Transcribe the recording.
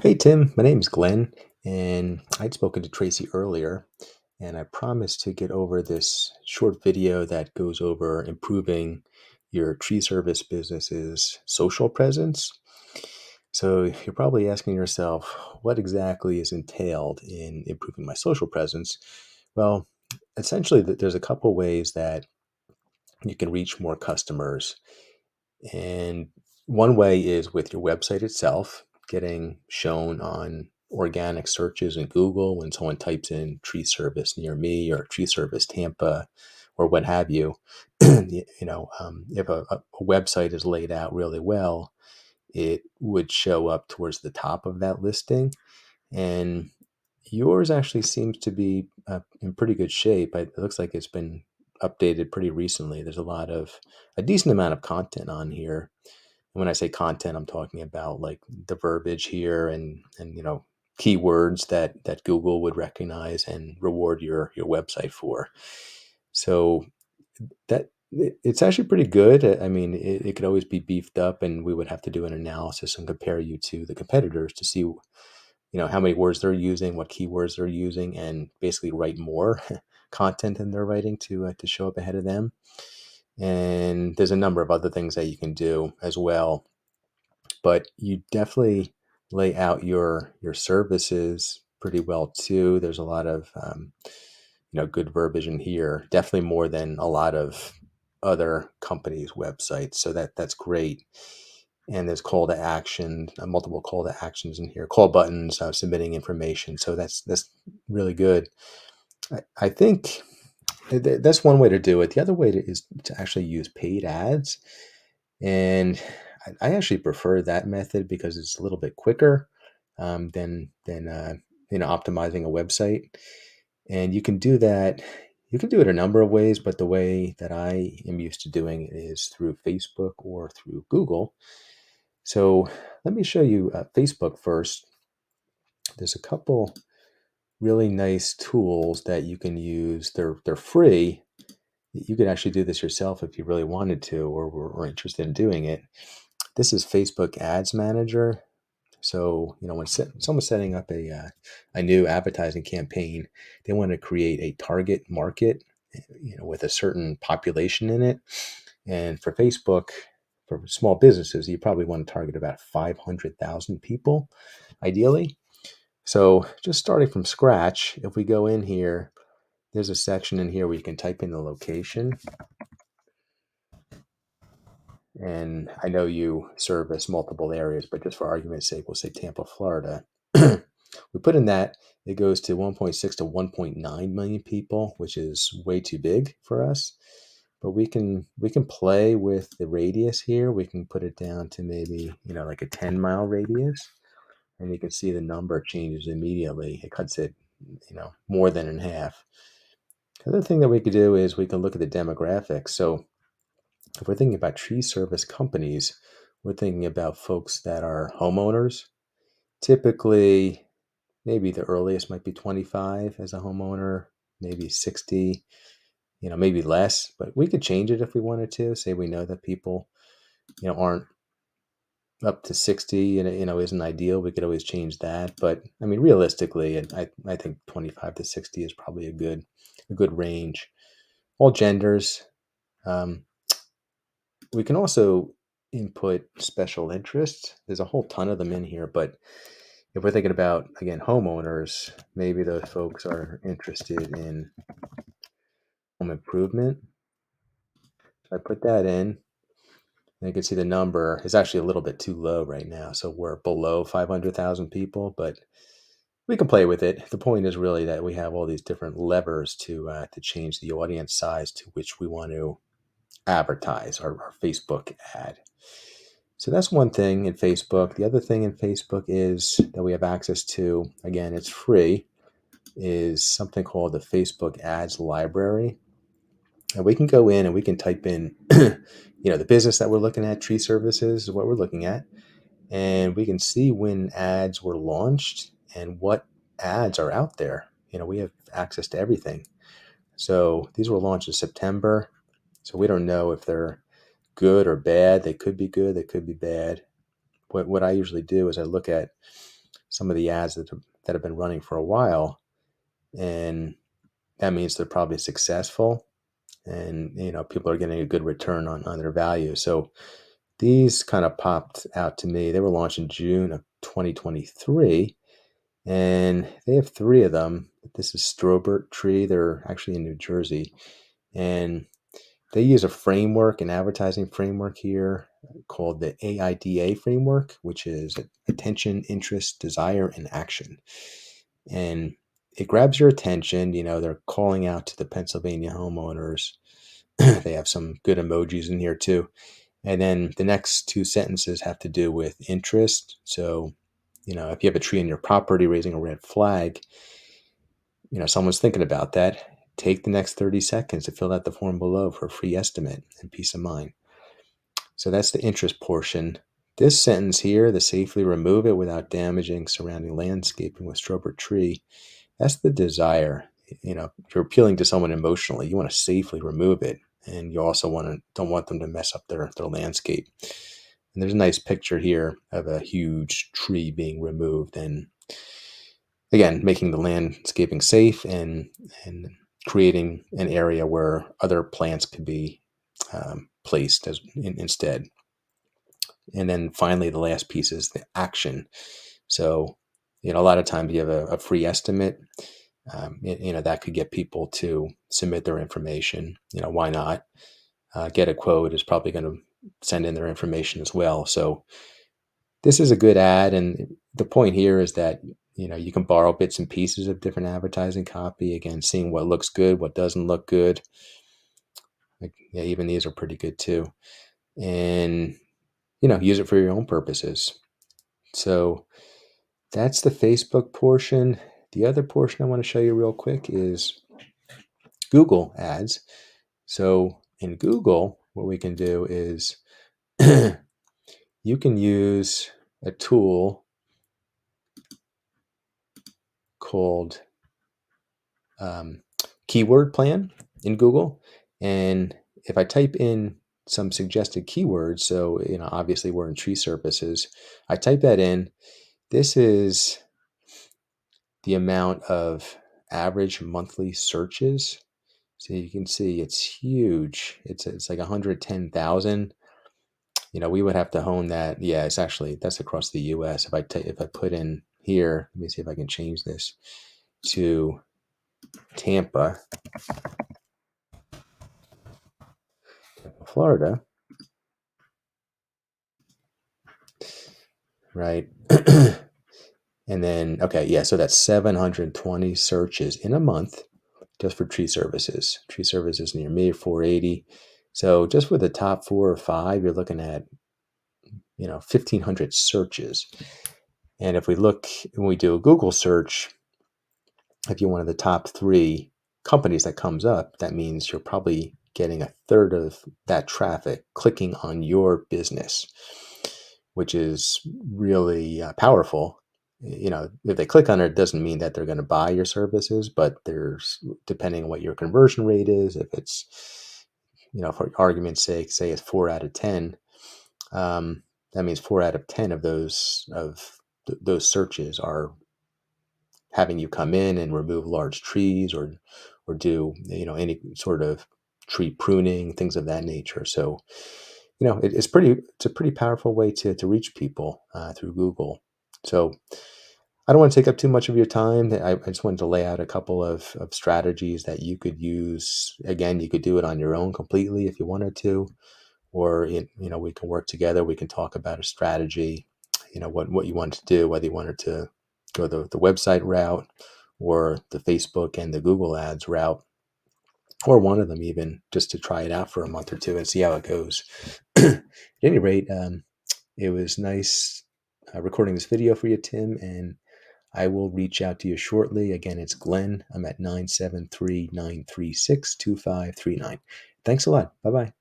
Hey Tim, my name is Glenn, and I'd spoken to Tracy earlier, and I promised to get over this short video that goes over improving your tree service business's social presence. So you're probably asking yourself, what exactly is entailed in improving my social presence? Well, essentially, there's a couple ways that you can reach more customers, and one way is with your website itself, getting shown on organic searches in Google when someone types in tree service near me or tree service Tampa or what have you. If a website is laid out really well, it would show up towards the top of that listing. And yours actually seems to be in pretty good shape. It looks like it's been updated pretty recently. There's a decent amount of content on here. When I say content, I'm talking about like the verbiage here and keywords that Google would recognize and reward your website for. So it's actually pretty good. I mean, it could always be beefed up, and we would have to do an analysis and compare you to the competitors to see how many words they're using, what keywords they're using, and basically write more content than they're writing to show up ahead of them. And there's a number of other things that you can do as well, but you definitely lay out your services pretty well too. There's a lot of good verbiage in here, definitely more than a lot of other companies' websites. So that's great. And there's call to action, multiple call to actions in here, call buttons, submitting information. So that's really good. I think that's one way to do it. The other way is to actually use paid ads. And I actually prefer that method because it's a little bit quicker than optimizing a website. And you can do that. You can do it a number of ways, but the way that I am used to doing it is through Facebook or through Google. So let me show you Facebook first. There's a couple really nice tools that you can use. They're free. You could actually do this yourself if you really wanted to or were interested in doing it. This is Facebook Ads Manager. So, when someone's setting up a new advertising campaign, they want to create a target market, with a certain population in it. And for Facebook, for small businesses, you probably want to target about 500,000 people, ideally. So, just starting from scratch, if we go in here, there's a section in here where you can type in the location. And I know you service multiple areas, but just for argument's sake, we'll say Tampa, Florida. We put in that, it goes to 1.6 to 1.9 million people, which is way too big for us. But we can play with the radius here. We can put it down to maybe, like a 10-mile radius. And you can see the number changes immediately. It cuts it, more than in half. The other thing that we could do is we can look at the demographics. So if we're thinking about tree service companies, we're thinking about folks that are homeowners. Typically, maybe the earliest might be 25 as a homeowner, maybe 60, maybe less, but we could change it if we wanted to. Say we know that people, aren't up to 60 and isn't ideal. We could always change that. But I mean, realistically, I think 25 to 60 is probably a good range. All genders. Um, we can also input special interests. There's a whole ton of them in here, but if we're thinking about, again, homeowners, maybe those folks are interested in home improvement. I put that in, and you can see the number is actually a little bit too low right now. So we're below 500,000 people, but we can play with it. The point is really that we have all these different levers to change the audience size to which we want to advertise our Facebook ad. So that's one thing in Facebook. The other thing in Facebook is that we have access to, again, it's free, is something called the Facebook Ads Library. And we can go in and we can type in, the business that we're looking at, tree services is what we're looking at. And we can see when ads were launched and what ads are out there. We have access to everything. So these were launched in September. So we don't know if they're good or bad. They could be good, they could be bad. What I usually do is I look at some of the ads that have been running for a while, and that means they're probably successful, and people are getting a good return on their value. So these kind of popped out to me. They were launched in June of 2023, and they have three of them. This is Strobert Tree. They're actually in New Jersey, and they use a framework, an advertising framework here called the AIDA framework, which is attention, interest, desire, and action. And it grabs your attention. They're calling out to the Pennsylvania homeowners. They have some good emojis in here too. And then the next two sentences have to do with interest. So, if you have a tree on your property raising a red flag, someone's thinking about that. Take the next 30 seconds to fill out the form below for a free estimate and peace of mind. So that's the interest portion. This sentence here, the safely remove it without damaging surrounding landscaping with Strobert Tree, that's the desire. You're appealing to someone emotionally. You want to safely remove it, and you also don't want them to mess up their landscape. And there's a nice picture here of a huge tree being removed, and again, making the landscaping safe and creating an area where other plants could be placed instead. And then finally, the last piece is the action. So, a lot of times you have a free estimate. That could get people to submit their information. Why not? Get a quote is probably going to send in their information as well. So this is a good ad. And the point here is that, you can borrow bits and pieces of different advertising copy. Again, seeing what looks good, what doesn't look good. Even these are pretty good too. And, use it for your own purposes. So that's the Facebook portion. The other portion I want to show you real quick is Google ads. So in Google, what we can do is you can use a tool called Keyword Plan in Google. And if I type in some suggested keywords, so, obviously we're in tree services, I type that in. This is the amount of average monthly searches. So you can see it's huge. It's like 110,000. We would have to hone that. Yeah, that's across the U.S. If I put in here, let me see if I can change this to Tampa, Florida, right? And then, okay, yeah, so that's 720 searches in a month just for tree services. Tree services near me, 480. So just for the top 4 or 5, you're looking at 1,500 searches. And if when we do a Google search, if you're one of the top 3 companies that comes up, that means you're probably getting a third of that traffic clicking on your business, which is really powerful. If they click on it, it doesn't mean that they're going to buy your services, but depending on what your conversion rate is, if it's, for argument's sake, say it's 4 out of 10, that means 4 out of 10 of those searches are having you come in and remove large trees or do any sort of tree pruning, things of that nature. So it's a pretty powerful way to reach people through Google. So I don't want to take up too much of your time. I just wanted to lay out a couple of strategies that you could use. Again, you could do it on your own completely if you wanted to, or we can work together. We can talk about a strategy, what you wanted to do, whether you wanted to go the website route or the Facebook and the Google ads route, or one of them even, just to try it out for a month or two and see how it goes. At any rate, it was nice recording this video for you, Tim, and I will reach out to you shortly. Again, it's Glenn. I'm at 973-936-2539. Thanks a lot. Bye-bye.